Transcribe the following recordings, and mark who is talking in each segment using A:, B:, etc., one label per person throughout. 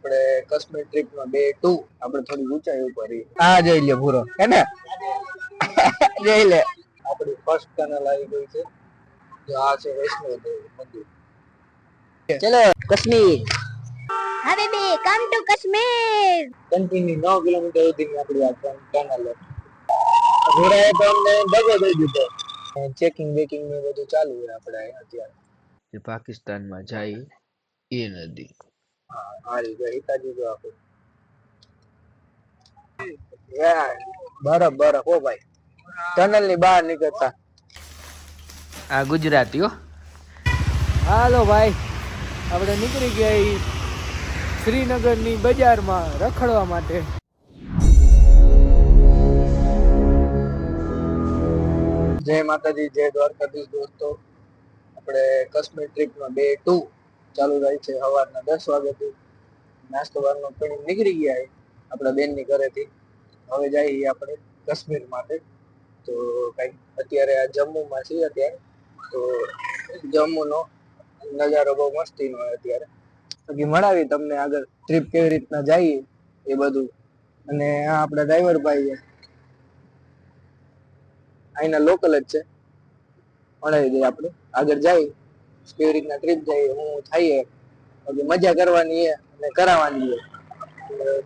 A: આપણે કાશ્મીર ટ્રીપમાં 2-2 આપણે થોડી ઊંચાઈ ઉપર આ જોઈ લે પૂરો હે ને જોઈ લે આપણી ફર્સ્ટ ટનલ આવી ગઈ છે જો આ છે વૈષ્ણોદેવી મંદિર ચલો કાશ્મીર
B: હા baby come to Kashmir
A: continue 9 kilometre સુધીની આપણી આ ટનલ ઘોડાએ તો અમને દગો દઈ દીધો ચેકિંગ બેકિંગ ને બધું ચાલુ છે આપણે અત્યારે
C: જે પાકિસ્તાનમાં જાય એ નદી.
A: હા હારી ગઈ હિતાજી જો આપણે બરફ બરફ ઓ ભાઈ ટનલ ની બહાર નીકળતા
C: આ ગુજરાતીઓ.
D: હાલો ભાઈ, આપણે નીકળી ગયા શ્રીનગરની બજારમાં રખડવા માટે.
A: જય માતાજી, જય દ્વારકાધીશ દોસ્તો. આપણે કાશ્મીર ટ્રીપમાં 2-2 ચાલુ થાય છે સવારના 10 વાગ્યાથી. નાસ્તો બારનો કરી નીકળી ગયા આપણા બેનની ઘરેથી. હવે જઈએ આપણે કાશ્મીર માટે. તો કઈક અત્યારે આ જમ્મુમાં છીએ અત્યારે. તો જમ્મુનો નજારો બહુ મસ્તીનો હોય અત્યારે. બાકી મળાવી તમને આગળ ટ્રીપ કેવી રીતના જઈએ એ બધું. અને આ આપણા ડ્રાઈવર ભાઈ છે, અહીંના લોકલ જ છે. મળાવી દઈએ આપણે આગળ જઈએ કેવી રીતના ટ્રીપ જઈએ હું થઈએ મજા કરવાની છે અને કરાવવાની છે.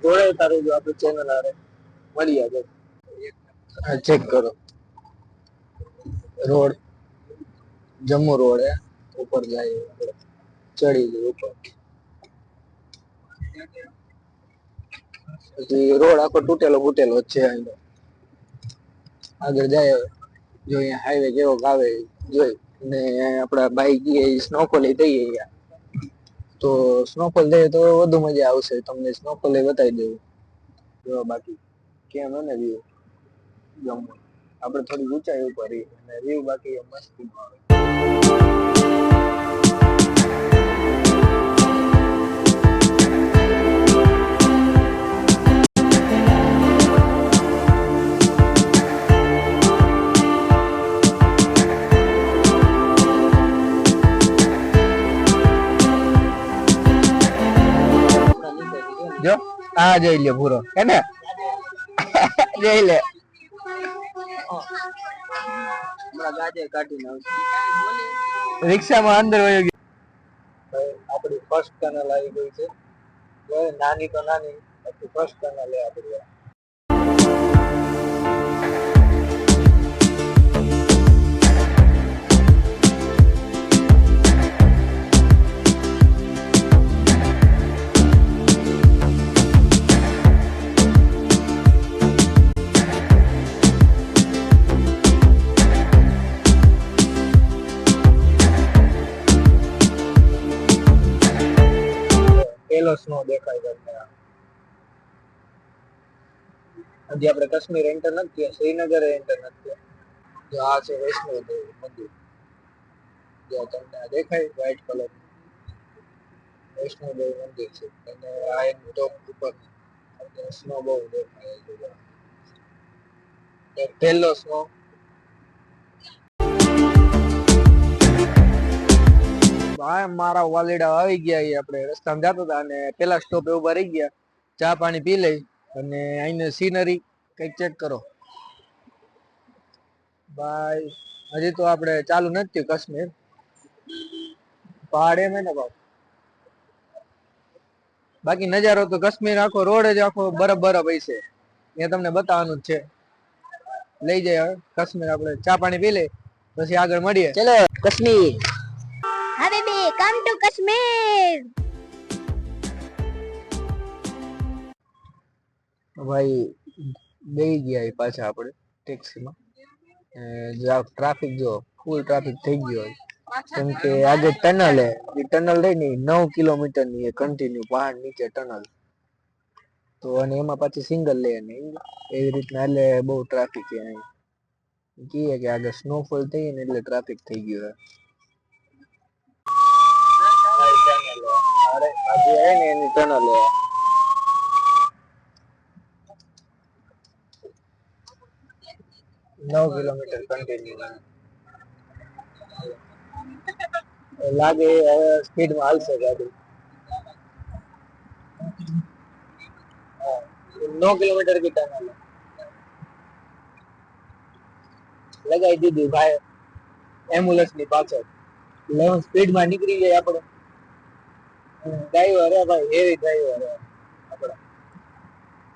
A: જોડે તારું જો આપણે ચેનલ આરે મળી આવે. ચેક કરો રોડ, જમ્મુ રોડ હે ઉપર જાય ચડી ગયો ઉપર. પછી રોડ આખો તૂટેલો ફૂટેલો જ છે. આગળ જાય જો અહીંયા હાઈવે કેવો આવે જોઈ ને આપડા બાઈક સ્નોફોલ થઈએ તો સ્નોફોલ થઈએ તો વધુ મજા આવશે. તમને સ્નોફોલ બતાવી દેવું જો બાકી કેમ ને વ્યૂ જમ્મુ આપણે થોડી ઊંચાઈ ઉપર અને વ્યૂ બાકી મસ્ત આવે. જો આ જોઈ લે પૂરો હે ને જોઈ લે રિક્ષામાં અંદર વયો ગયો. આપણી ફર્સ્ટ ટનલ આવી ગઈ છે. નાની તો નાની ફર્સ્ટ ટનલ આપણી. પેલો સ્નો દેખાય તમને. હજી આપણે કાશ્મીર એન્ટર નથી થયા, શ્રીનગર એન્ટર નથી થયા. જો આ છે વૈષ્ણોદેવી મંદિર જો તમને દેખાય વ્હાઈટ કલર વૈષ્ણોદેવી મંદિર છે. અને આ એનું ટોપ ઉપર સ્નો બહુ દેખાય. પહેલો સ્નો મારા વાલીડા આવી ગયા. આપણે રસ્તામાં જતા હતા અને પેલા સ્ટોપે ઉભા રહી ગયા, ચા પાણી પી લઈ અને અહીંની સીનરી કઈક ચેક કરો ભાઈ. હજી તો આપણે ચાલુ નથી થયું કાશ્મીર. પહાડ એમ ને બાકી નજારો તો કાશ્મીર આખો રોડ જ આખો બરફ બરફ હશે. એ તમને બતાવવાનું જ છે. લઈ જાય હવે કાશ્મીર. આપણે ચા પાણી પી લઈ પછી આગળ મળીએ. ચલો કાશ્મીર.
B: હા બેબી કમ ટુ કાશ્મીર.
A: ભાઈ બેસી ગયા પાછા આપણે ટેક્સીમાં. ટ્રાફિક જો ફૂલ ટ્રાફિક થઈ ગયો કેમ કે આગળ ટનલ હે. એ ટનલ રહી ને 9 કિલોમીટર ની કન્ટિન્યુ પહાડ નીચે ટનલ. તો અને એમાં પાછી સિંગલ લેન એવી રીતના એટલે બહુ ટ્રાફિક છે. કહીએ કે આગળ સ્નોફોલ થઈ ને એટલે ટ્રાફિક થઈ ગયું. અરે આજે હે ને એની ટનલ હે 9 કિલોમીટર કન્ટિન્યુ લાગે હવે સ્પીડમાં હાલશે ગાડી. 9 किलोमीटर की टनल है, लगाई दीदी भाई एम्बुलेंस ની પાછળ 11 સ્પીડ માં નીકળી જાય આપણે ડ્રાઈવર હે ભાઈ હેવી ડ્રાઈવર હે આપણા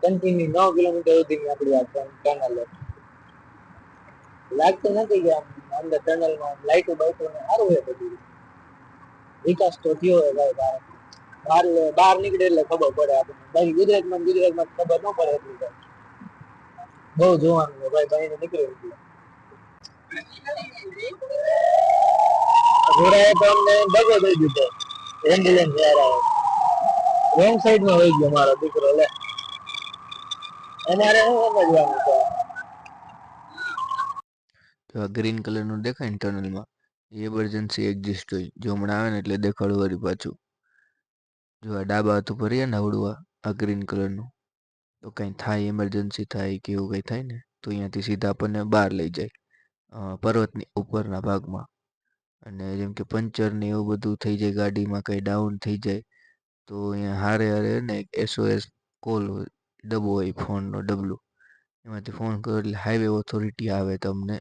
A: કન્ટિન્યુ 9 કિલોમીટર સુધી આપણી આ ટનલ લાગતું નથી કે અંદર ટનલ માં લાઈટો બાઈટો ને સારું હે બધું વિકાસ તો થયો હે ભાઈ બહાર નીકળે એટલે ખબર પડે આપણને બાકી ગુજરાતમાં ખબર ન પડે એટલી બહુ જોવાનું છે ભાઈ બહાર નીકળે એટલે ઘોડાએ તો અમને દગો દઈ દીધો એમ્બ્યુલન્સ વાળા રોંગ સાઈડ માં વહી ગયો મારો દીકરો લે અમારે શું સમજવાનું છે
C: તો આ ગ્રીન કલરનું દેખાય ને ટનલમાં એમરજન્સી એક્ઝિસ્ટ હોય જો હમણાં આવે ને એટલે દેખાડું વળી પાછું જો આ ડાબા હાથ ઉપર રહ્યા ને આવડું આ ગ્રીન કલરનું તો કંઈ થાય એમરજન્સી થાય કે એવું કંઈ થાય ને તો અહીંયાથી સીધા આપણને બહાર લઈ જાય પર્વતની ઉપરના ભાગમાં અને જેમ કે પંચર ને એવું બધું થઈ જાય ગાડીમાં કંઈ ડાઉન થઈ જાય તો અહીંયા હારે હારે ને એક SOS કોલ ડબ્બો હોય ફોનનો ડબલું એમાંથી ફોન કરો એટલે હાઈવે ઓથોરિટી આવે તમને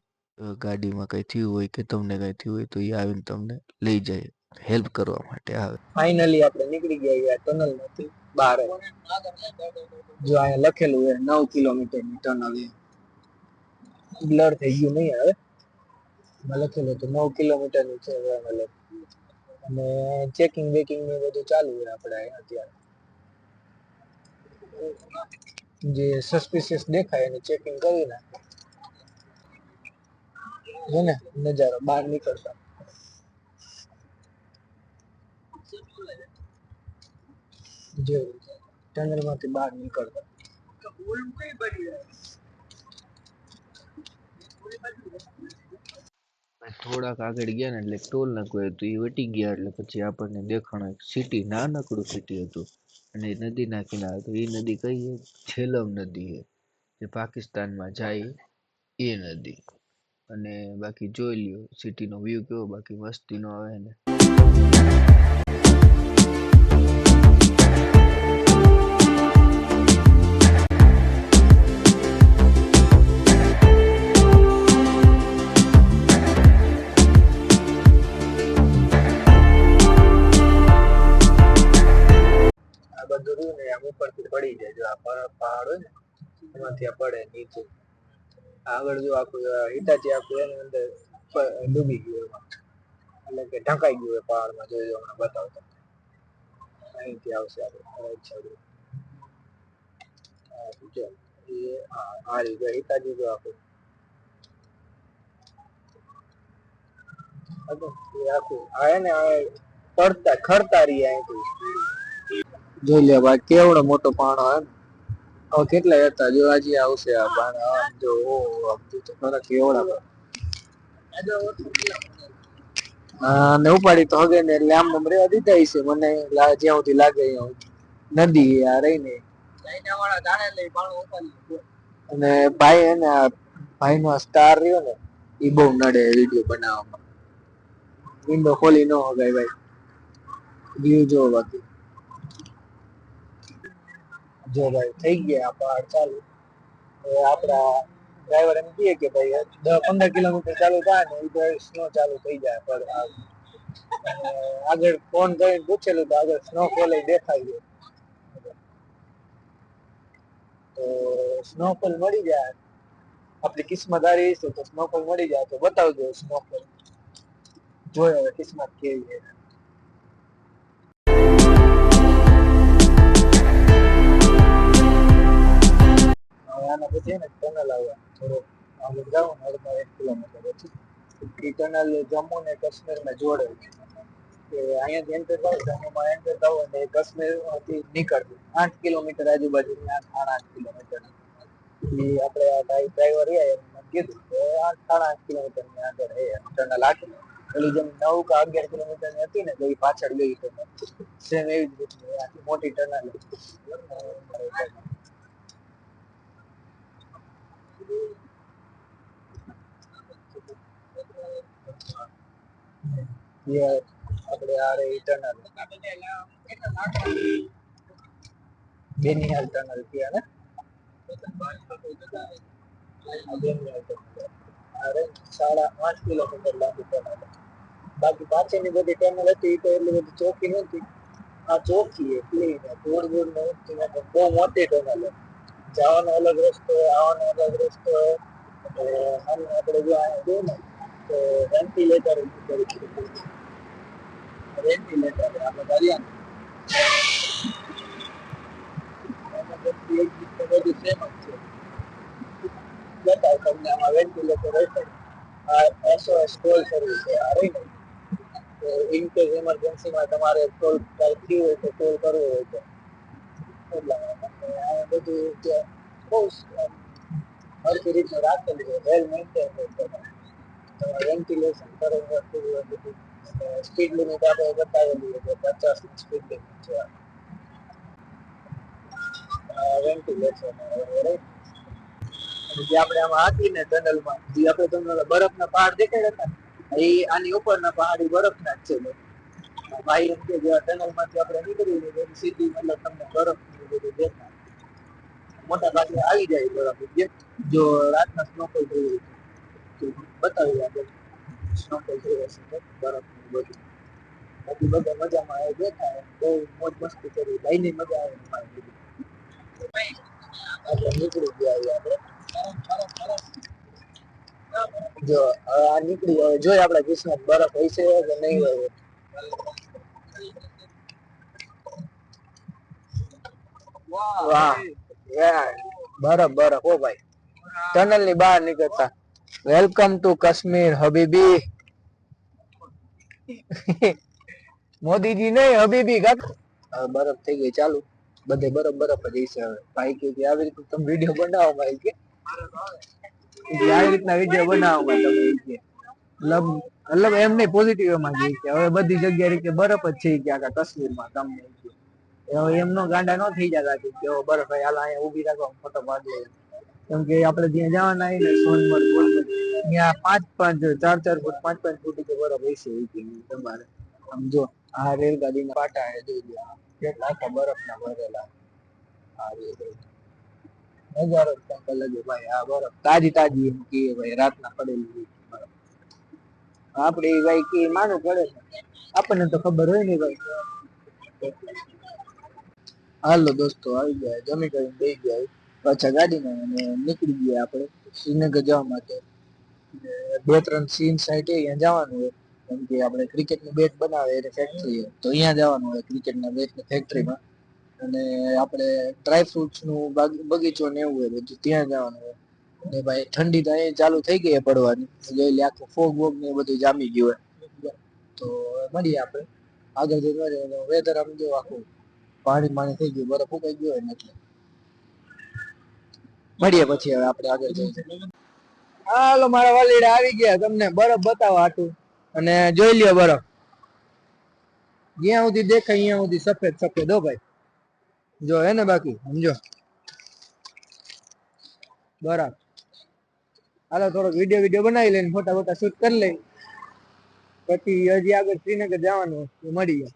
C: ગાડીમાં કંઈ થયું હોય કે તમને કંઈ થયું હોય તો એ આવીને તમને લઈ જાય હેલ્પ કરવા માટે આવે
A: ફાઇનલી આપણે નીકળી ગયા આ ટનલ માંથી બહાર જો અહીંયા લખેલું છે 9 કિલોમીટર ની ટનલ બ્લર થઈ ગયું નહીં આવે એમાં લખેલું તો 9 કિલોમીટર ની છે ટનલ અને ચેકિંગ બેકિંગ ને બધું ચાલુ છે આપણે અત્યારે જે સસ્પિશિયસ દેખાય એને ચેકિંગ કરી નાખે જો ને નજારો બહાર નીકળતા જો ટનલ માંથી બહાર નીકળતા
C: થોડાક આગળ ગયા ને એટલે ટોલ નાકું હતું એ વટી ગયા એટલે પછી આપણને દેખાણ સિટી નાનકડું સિટી હતું અને એ નદીના કિનારે તો એ નદી કઈ છે છેલ્લમ નદી છે જે પાકિસ્તાનમાં જાય એ નદી અને બાકી જોઈ લ્યો સિટીનો વ્યૂ કેવો બાકી મસ્તી નો આવે ને
A: બધું રહ્યું ને આમ ઉપરથી પડી જાય જો આ પહાડ હોય ને એમાંથી આ પડે નીચે આગળ જો આખું હિટાચી આખું એની અંદર ડૂબી ગયું એમાં એટલે કે ઢંકાઈ ગયું એ પહાડમાં જોઈ હમણાં બતાવતો અહીંથી આવશે આપણે રાઈટ સાઈડ એ આ રીતે હિટાચી જો આખું એ આખું આ ને ખડતા રહી અહીંથી જોઈ લે ભાઈ કેવડો મોટો પાણો હે હવે કેટલા હતા જો આજે આવશે આ પાણા જો તો ખરા કેવડા ને ઉપાડી તો હગે ને એટલે આમ રેવા દીધા છે મને જ્યાં સુધી લાગે નદી આ રહી ને અને ભાઈ એને ભાઈ નો સ્ટાર રહ્યો ને એ બહુ નડે વિડીયો બનાવવામાં વિન્ડો ખોલી ન હગાય ભાઈ વ્યૂ જો બાકી જો ભાઈ થઈ ગયા પહાડ ચાલુ હવે આપણા ડ્રાઈવર એમ કહે કે ભાઈ 10-15 કિલોમીટર ચાલુ થાય ને એ સ્નો ચાલુ થઈ જાય પર આગળ ફોન કરીને પૂછેલું તો આગળ સ્નોફોલ દેખાય છે તો સ્નોફોલ મળી જાય આપણી કિસ્મત હારી છે તો સ્નોફોલ મળી જાય તો બતાવજો સ્નોફોલ જોયો હવે કિસ્મત કેવી છે આના પછી ને ટનલ આવે થોડો આગળ જાવ ને 1 કિલોમીટર પછી એ ટનલ જમ્મુ ને કાશ્મીર માં જોડે કે અહીંયાથી એન્ટર થાવ જમ્મુમાં એન્ટર થાવ અને કાશ્મીર માંથી નીકળવું 8 કિલોમીટર આજુબાજુ 8 કિલોમીટર એ આપણે આ ડ્રાઈવર રહ્યા એમને કીધું કે 8 કિલોમીટર ની આગળ એ ટનલ આટલી પેલી જેમ 9 કે 11 કિલોમીટર ની હતી ને તો એ પાછળ ગઈ ટનલ સેમ એવી જ રીતની આટલી મોટી ટનલ આપણે આ રે ટનલ બેનિહાલ ટનલ થયા ને અરે 8.5 કિલોમીટર લાંબી ટનલ. બાકી પાછળની બધી ટનલ હતી એ તો એટલી બધી ચોખ્ખી નહોતી. આ ચોખ્ખી એટલી દૂર દૂર નહોતી, બહુ મોટી ટનલ. જવાનો અલગ રસ્તો, આવવાનો અલગ રસ્તો. આપણે જો અહીંયા જોઈએ ને તો વેન્ટિલેટર આપણે દરિયા બધું સેમ જ છે. બતાવ તમને આમાં વેન્ટિલેટર હશે. આ SOS કોલ સર્વિસ છે આ રહી ને. તો ઇન કેસ ઇમરજન્સીમાં તમારે કોલ થયું હોય તો કોલ કરવો હોય તો એટલા માટે આ બધું બહુ હરખી રીતનું રાખેલું છે, વેલ મેન્ટેન હોય. વેન્ટિલેશન કરેલું બધું. સ્પીડ લિમિટ આપણે બતાવેલી છે 50 ની સ્પીડ લિમિટ છે. વેન્ટિલેશન જે આપણે આમાં હાકીને ટનલમાં જે આપણે તમને બરફના પહાડ દેખાડ્યા હતા એ આની ઉપરના પહાડ બરફના જ છે. ભાઈ એમ કે ટનલ માંથી આપણે નીકળીને સીધી મતલબ તમને બરફ બધું દેખાય. મોટા ભાગે આવી જાય બરફ. જો રાતના સ્નોફોલ થઈ હોય તો બતાવી આગળ સ્નોફોલ થઈ હશે બરફ બધું. બાકી બધા મજામાં આવે દેખાય. બહુ મોજ મસ્તી કરી ભાઈની મજા આવે. આપણે નીકળી ગયા આપણે. જો આ નીકળી હવે જોઈએ આપણા કિસ્મત બરફ હોય છે કે નહીં હોય. વાહ બરફ બરફ ઓ ભાઈ ટનલ ની બહાર નીકળતા. વેલકમ ટુ કાશ્મીર હબીબી. મોદીજી નહીં હબીબી કાકા. હવે બરફ થઈ ગઈ ચાલુ. બધે બરફ બરફ જ હશે. હવે ભાઈ કે આવી રીતે તમે વિડીયો બનાવો ભાઈ કે આવી રીતના વિડીયો બનાવવા તમે મતલબ એમ નહીં પોઝિટિવ એમાં જ કે હવે બધી જગ્યાએ કે બરફ જ છે કે આખા કાશ્મીરમાં તમને હવે એમનો ગાંડા ન થઈ જતા કે બરફ હાલ અહીંયા ઉભી રાખો ફોટો પાડી લે. કેમ કે આપણે ત્યાં જવાના ને સોનમર્ગ ત્યાં 4 ફૂટ 5 ફૂટ બરફ હશે તમારે. સમજો આ રેલગાડીના પાટા જોઈ લો કેટલા આખા બરફના ભરેલા. નજારો કંઈક અલગ ભાઈ. આ બરફ તાજી તાજી એમ કે ભાઈ રાતના પડેલી બરફ. આપણે ભાઈ કે માનવું પડે આપણને તો ખબર હોય ને ભાઈ. હાલો દોસ્તો આવી ગયા જમી કરીને બેસી ગયા પાછા ગાડીમાં અને નીકળી ગયા આપણે શ્રીનગર જવા માટે. 2-3 સીન સાઈડ અહીંયા જવાનું હોય કેમ કે આપણે ક્રિકેટનું બેટ બનાવે એટલે ફેક્ટરી તો અહીંયા જવાનું હોય ક્રિકેટના બેટની ફેક્ટરીમાં. અને આપણે ડ્રાયફ્રૂટ્સ નું બગીચો ને એવું હોય બધું ત્યાં જવાનું હોય. અને ભાઈ ઠંડી તો અહીંયા ચાલુ થઈ ગઈ પડવાની એટલે આખું ફોગ વોગ ને બધું જામી ગયું હોય. તો મળીએ આપણે આગળ જઈને. વેધર આમ જો આખું પાણી થઈ ગયું બરફ ઉકાઈ ગયો હોય ને એટલે મળીએ પછી હવે આપણે આગળ જઈએ. હાલો મારા વાલીડા આવી ગયા તમને બરફ બતાવવા હાટું. અને જોઈ લ્યો બરફ જ્યાં સુધી દેખાય અહીંયા સુધી સફેદ સફેદ હો ભાઈ. જો હે ને બાકી સમજો બરાબર. હાલો થોડોક વિડીયો બનાવી લઈને ફોટા બોટા શૂટ કરી લઈ પછી હજી આગળ શ્રીનગર જવાનું મળીએ.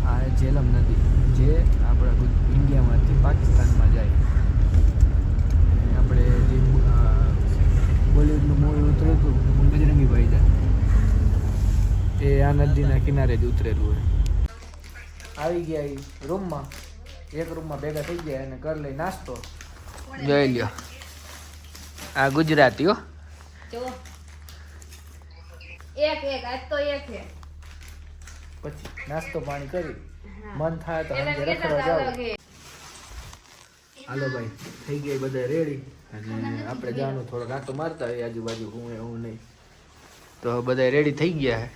D: આ ઝેલમ નદી જે આપણા ઇન્ડિયામાંથી પાકિસ્તાનમાં જાય. આપણે જે બોલિવૂડનું મૂવી ઉતર્યું હતું બજરંગી ભાઈજાન એ આ નદીના કિનારે જ ઉતરેલું હોય. આવી ગયા એ રૂમમાં એક રૂમમાં ભેગા થઈ ગયા અને કર લઈ નાસ્તો.
C: જોઈ લ્યો આ ગુજરાતીઓ
B: જો એક આજ તો એક છે.
D: પછી નાસ્તો પાણી કરી મન થાય તો સાંજે રખડવા જાવ. હાલો ભાઈ થઈ ગયા બધા રેડી અને આપણે જવાનું થોડોક આંટો મારતા હોય આજુબાજુ હું એવું નહીં.
C: તો બધા રેડી થઈ ગયા હે.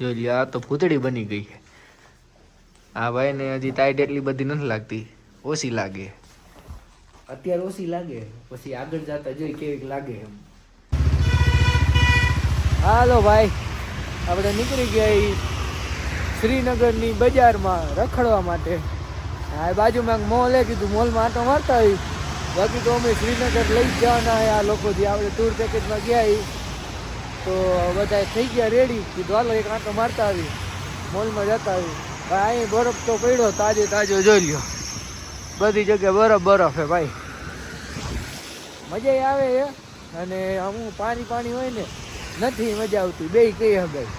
C: જોઈ લ્યો આ તો ભૂતળી બની ગઈ છે. આ ભાઈ ને હજી ટાઈટ એટલી બધી નથી લાગતી, ઓછી લાગે.
D: અત્યારે ઓછી લાગે પછી આગળ જતા જોઈ કેવી લાગે એમ. હાલો ભાઈ આપણે નીકળી ગયા શ્રીનગરની બજારમાં રખડવા માટે. આ બાજુમાં મોલ હે કીધું મોલમાં આંટો મારતા હોય. બાકી તો અમે શ્રીનગર લઈ જ જવાના આ લોકો જે આપણે ટૂર પેકેજમાં ગયા તો બધા થઈ ગયા રેડી, કીધું હાલો એક આંટો મારતા આવી, મોલમાં જતા આવી. અહીં બરફ તો પડ્યો તાજો તાજો, જોઈ લ્યો બધી જગ્યાએ બરફ બરફ હે ભાઈ, મજા આવે છે. અને અમુક પાણી પાણી હોય ને નથી મજા આવતી, બે કઈ હગાઈ.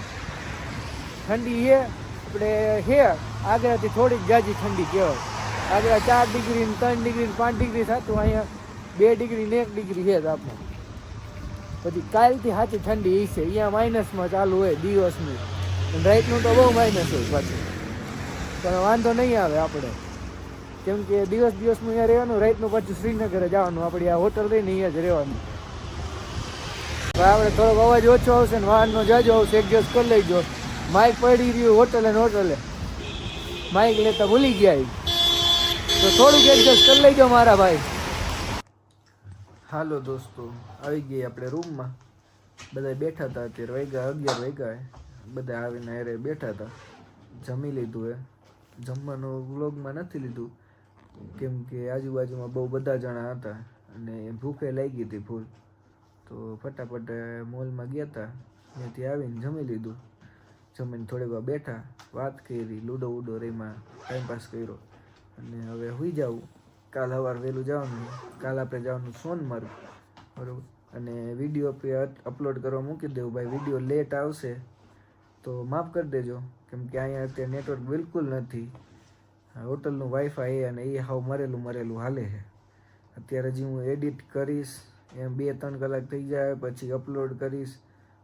D: ઠંડી છે આપણે છે આગ્રાથી થોડીક જાજી ઠંડી કહેવાય. આગ્રા 4 ડિગ્રી ને 3 ડિગ્રી ને 5 ડિગ્રી થતું, અહીંયા 2 ડિગ્રી ને 1 ડિગ્રી છે તાપમાન. પછી કાલથી સાચી ઠંડી છે, અહીંયા માઇનસમાં ચાલુ હોય દિવસની, રાઈટનું તો બહુ માઇનસ હોય પાછું, પણ વાંધો નહીં આવે આપણે, કેમ કે દિવસનું અહીંયા રહેવાનું, રાઈટનું પાછું શ્રીનગર જવાનું, આપણે આ હોટલ રહીને અહીંયા જ રહેવાનું. હવે આપણે થોડોક અવાજ ઓછો આવશે ને વાહનનો જાજો આવશે, એડજસ્ટ કરી લઈજો. માઇક પડી રહ્યું હોટલે ને હોટલે, માઇક લેતા ભૂલી ગયા, તો થોડુંક એડજસ્ટ કરી લઈજો મારા ભાઈ. હાલો દોસ્તો, આવી ગઈ આપણે રૂમમાં, બધા બેઠા હતા. અત્યારે વાગ્યા 11 વાગ્યા, બધા આવીને અરે બેઠા હતા. જમી લીધું એ, જમવાનું વ્લોગમાં નથી લીધું કેમ કે આજુબાજુમાં બહુ બધા જણા હતા અને ભૂખે લાગી હતી ફૂલ. તો ફટાફટ મોલમાં ગયા હતા, ત્યાંથી આવીને જમી લીધું. જમીને થોડીક વાર બેઠા, વાત કરી, લૂડો વૂડો રહીમાં ટાઈમપાસ કર્યો અને હવે સુઈ જાઉં. કાલ સવાર વહેલું જવાનું, કાલ આપણે જવાનું સોનમાર્ગ, બરાબર. અને વિડીયો અપલોડ કરવા મૂકી દેવું ભાઈ, વિડીયો લેટ આવશે તો માફ કરી દેજો, કેમ કે અહીંયા અત્યારે નેટવર્ક બિલકુલ નથી. હોટલનું વાઈફાઈ અને એ હાવ મરેલું હાલે છે. અત્યારે હજી હું એડિટ કરીશ, એમ 2-3 કલાક થઈ જાય, પછી અપલોડ કરીશ,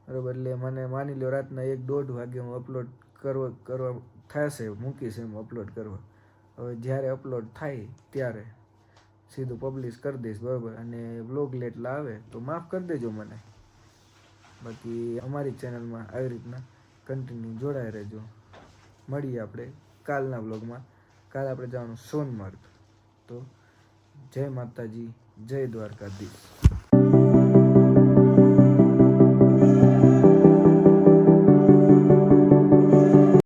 D: બરાબર. એટલે મને માની લો રાતના 1-1.5 વાગે હું અપલોડ કરવા થશે, મૂકીશ એમ અપલોડ કરવા. હવે જ્યારે અપલોડ થાય ત્યારે સીધું પબ્લિશ કરી દઈશ, બરાબર. અને વ્લોગ લેટલા આવે તો માફ કરી દેજો મને. બાકી અમારી ચેનલમાં આવી રીતના કન્ટિન્યુ જોડાઈ રહેજો. મળીએ આપણે કાલના વ્લોગમાં. કાલે આપણે જવાનું સોનમાર્ગ. તો જય માતાજી, જય દ્વારકાધીશ.